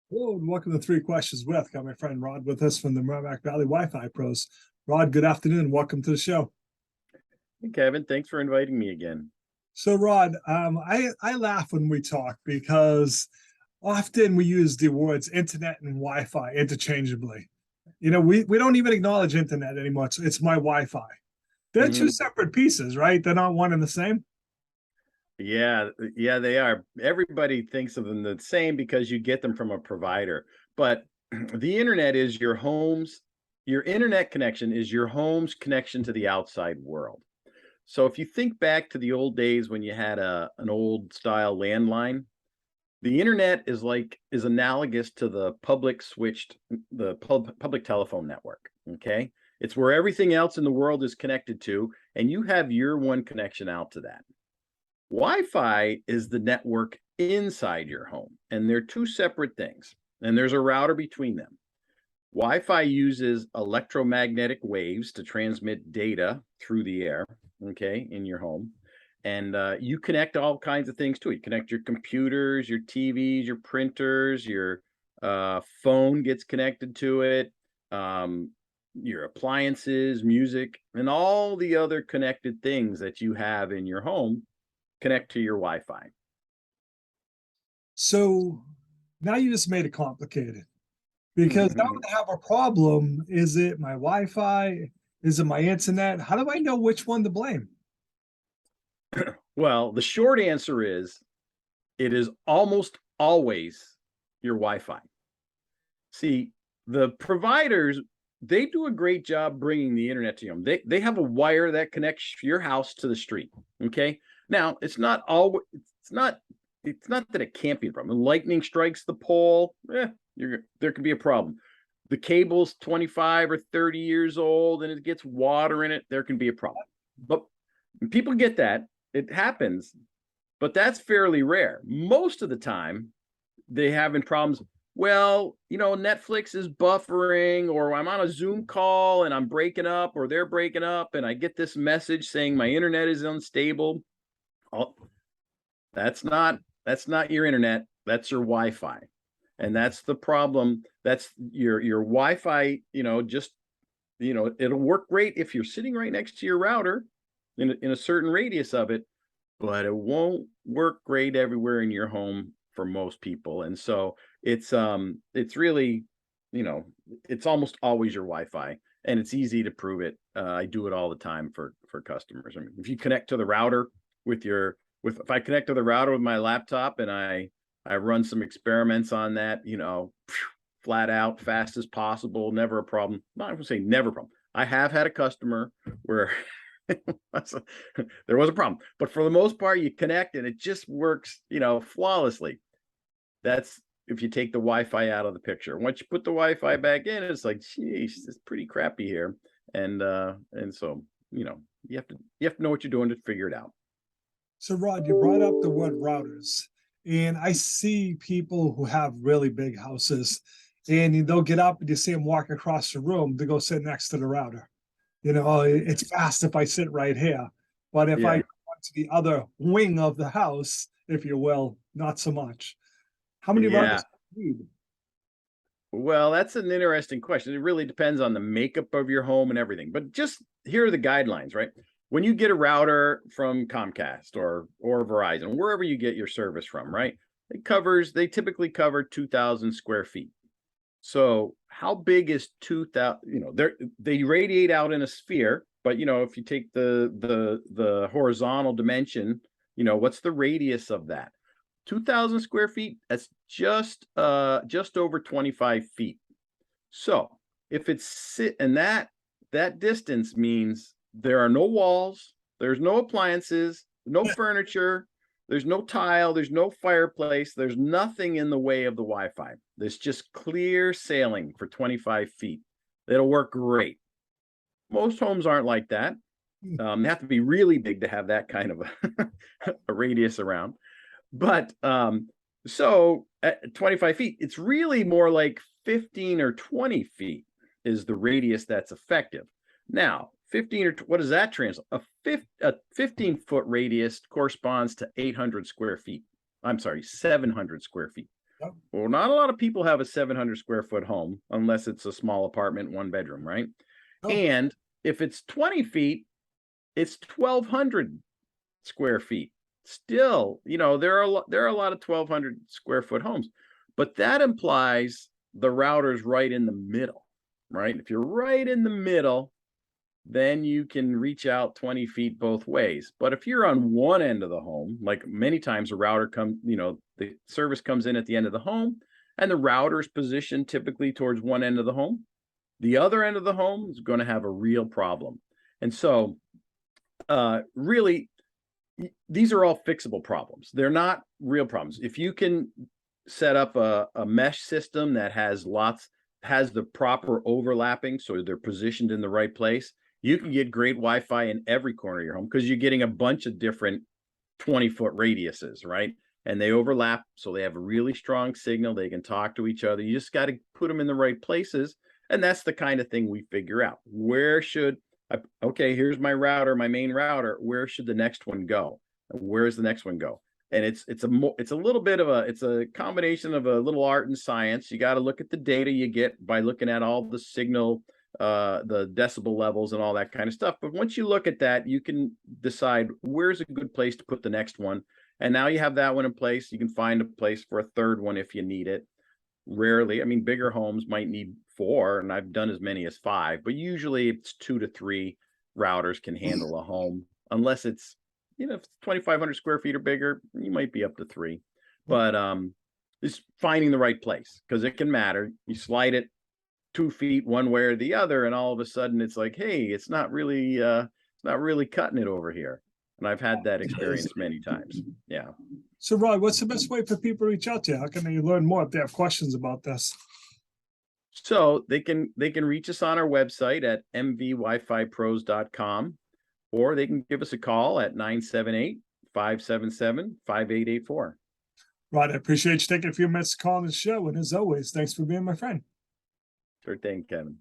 Hello and welcome to Three Questions With. Got my friend Rod with us from the Merrimack Valley Wi-Fi Pros. Rod, good afternoon. Welcome to the show. Hey, Kevin, thanks for inviting me again. So, Rod, I laugh when we talk because often we use the words internet and Wi-Fi interchangeably. We don't even acknowledge internet anymore. It's my Wi-Fi. They're two separate pieces, right? They're not one and the same. Yeah, they are. Everybody thinks of them the same because you get them from a provider. But the internet is your internet connection is your home's connection to the outside world. So if you think back to the old days when you had an old style landline, the internet is analogous to the public telephone network. Okay. It's where everything else in the world is connected to, and you have your one connection out to that. Wi-Fi is the network inside your home, and they're two separate things, and there's a router between them. Wi-Fi uses electromagnetic waves to transmit data through the air, okay, in your home. And you connect all kinds of things to it. You connect your computers, your TVs, your printers, your phone gets connected to it, your appliances, music, and all the other connected things that you have in your home connect to your Wi-Fi. So now you just made it complicated because now I have a problem. Is it my Wi-Fi? Is it my internet? How do I know which one to blame? Well, the short answer is it is almost always your Wi-Fi. See, the providers, they do a great job bringing the internet to you. They have a wire that connects your house to the street. Okay. Now, it's not that it can't be a problem. When lightning strikes the pole, there could be a problem. The cable's 25 or 30 years old and it gets water in it, there can be a problem. But people get that. It happens, but that's fairly rare. Most of the time, they having problems. Well, Netflix is buffering, or I'm on a Zoom call and I'm breaking up, or they're breaking up, and I get this message saying my internet is unstable. Oh, that's not your internet. That's your Wi-Fi, and that's the problem. That's your Wi-Fi. It'll work great if you're sitting right next to your router in a certain radius of it, but it won't work great everywhere in your home for most people. And so it's really, it's almost always your Wi-Fi, and it's easy to prove it. I do it all the time for customers. I mean, if you connect to the router if I connect to the router with my laptop and I run some experiments on that, flat out, fast as possible, never a problem. Not going to say never a problem. I have had a customer where there was a problem, but for the most part, you connect and it just works, flawlessly. That's if you take the Wi-Fi out of the picture. Once you put the Wi-Fi back in, it's like, geez, it's pretty crappy here. And so, you have to know what you're doing to figure it out. So, Rod, you brought up the word routers, and I see people who have really big houses, and they'll get up and you see them walk across the room to go sit next to the router. It's fast if I sit right here, but if I go to the other wing of the house, if you will, not so much. How many routers do you need? Well, that's an interesting question. It really depends on the makeup of your home and everything. But just here are the guidelines, right? When you get a router from Comcast or Verizon, wherever you get your service from, right? They typically cover 2,000 square feet. So how big is 2,000? They radiate out in a sphere, but if you take the horizontal dimension, what's the radius of that? 2,000 square feet, that's just over 25 feet. So if and that distance means there are no walls, there's no appliances, no furniture, there's no tile, there's no fireplace, there's nothing in the way of the Wi-Fi. There's just clear sailing for 25 feet. It'll work great. Most homes aren't like that. They have to be really big to have that kind of a radius around. But so at 25 feet, it's really more like 15 or 20 feet is the radius that's effective. Now, 15 or what does that translate? A 15-foot radius corresponds to 800 square feet. I'm sorry, 700 square feet. Yep. Well, not a lot of people have a 700 square foot home unless it's a small apartment, 1 bedroom, right? Oh. And if it's 20 feet, it's 1,200 square feet. Still, there are a lot of 1,200 square foot homes, but that implies the router's right in the middle, right? If you're right in the middle, then you can reach out 20 feet both ways. But if you're on one end of the home, like many times a router comes, the service comes in at the end of the home, and the router is positioned typically towards one end of the home. The other end of the home is going to have a real problem. And so, really, these are all fixable problems. They're not real problems. If you can set up a mesh system that has the proper overlapping, so they're positioned in the right place, you can get great Wi-Fi in every corner of your home because you're getting a bunch of different 20-foot radiuses, right? And they overlap, so they have a really strong signal. They can talk to each other. You just got to put them in the right places. And that's the kind of thing we figure out. Okay, here's my router, my main router. Where should the next one go? Where's the next one go? And it's a combination of a little art and science. You got to look at the data you get by looking at all the signal, the decibel levels and all that kind of stuff. But once you look at that, you can decide where's a good place to put the next one. And now you have that one in place. You can find a place for a third one if you need it. Rarely, bigger homes might need 4, and I've done as many as 5, but usually it's 2 to 3 routers can handle a home, unless it's, if it's 2,500 square feet or bigger, you might be up to 3. But it's finding the right place, because it can matter. You slide it 2 feet one way or the other, and all of a sudden it's like, hey, it's not really cutting it over here. And I've had that experience many times. Yeah. So, Rod, what's the best way for people to reach out to you? How can they learn more if they have questions about this? So they can reach us on our website at mvwifipros.com, or they can give us a call at 978-577-5884. Rod, I appreciate you taking a few minutes to call on the show. And as always, thanks for being my friend. Sure thing, Kevin.